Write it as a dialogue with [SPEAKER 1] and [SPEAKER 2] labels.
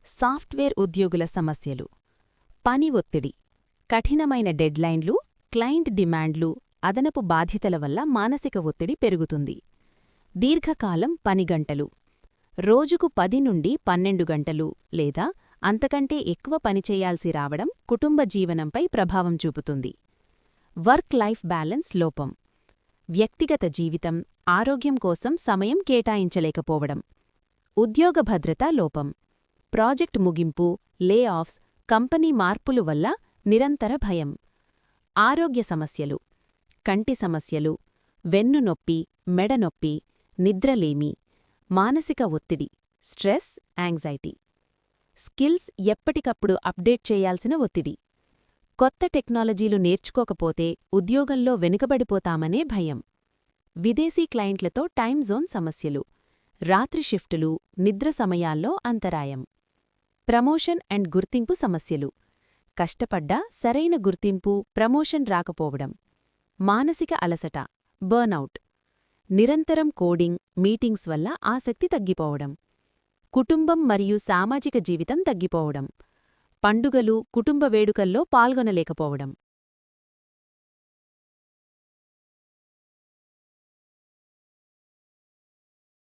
[SPEAKER 1] Software ఉద్యోగుల సమస్యలు. పని ఒత్తిడి, కఠినమైన డెడ్లైన్లు, క్లయింట్ డిమాండ్లు, అదనపు బాధ్యతల వల్ల మానసిక ఒత్తిడి పెరుగుతుంది. దీర్ఘకాలం పని గంటలు, రోజుకు 10 నుండి 12 గంటలు లేదా అంతకంటే ఎక్కువ పనిచేయాల్సి రావడం కుటుంబ జీవనంపై ప్రభావం చూపుతుంది. వర్క్ లైఫ్ బ్యాలెన్స్ లోపం, వ్యక్తిగత జీవితం, ఆరోగ్యం కోసం సమయం కేటాయించలేకపోవడం. ఉద్యోగ భద్రతా లోపం, ప్రాజెక్ట్ ముగింపు, లే ఆఫ్స్, కంపెనీ మార్పులు వల్ల నిరంతర భయం. ఆరోగ్య సమస్యలు, కంటి సమస్యలు, వెన్నునొప్పి, మెడనొప్పి, నిద్రలేమి, మానసిక ఒత్తిడి, స్ట్రెస్, యాంగ్జైటీ. స్కిల్స్ ఎప్పటికప్పుడు అప్డేట్ చేయాల్సిన ఒత్తిడి. కొత్త టెక్నాలజీలు నేర్చుకోకపోతే ఉద్యోగంలో వెనుకబడిపోతామనే భయం. విదేశీ క్లయింట్లతో టైమ్ జోన్ సమస్యలు, రాత్రి షిఫ్టులు, నిద్ర సమయాల్లో అంతరాయం. ప్రమోషన్ అండ్ గుర్తింపు సమస్యలు, కష్టపడ్డా సరైన గుర్తింపు, ప్రమోషన్ రాకపోవడం. మానసిక అలసట, బర్నౌట్. నిరంతరం కోడింగ్, మీటింగ్స్ వల్ల ఆసక్తి తగ్గిపోవడం. కుటుంబం మరియు సామాజిక జీవితం తగ్గిపోవడం. పండుగలు, కుటుంబ వేడుకల్లో పాల్గొనలేకపోవడం.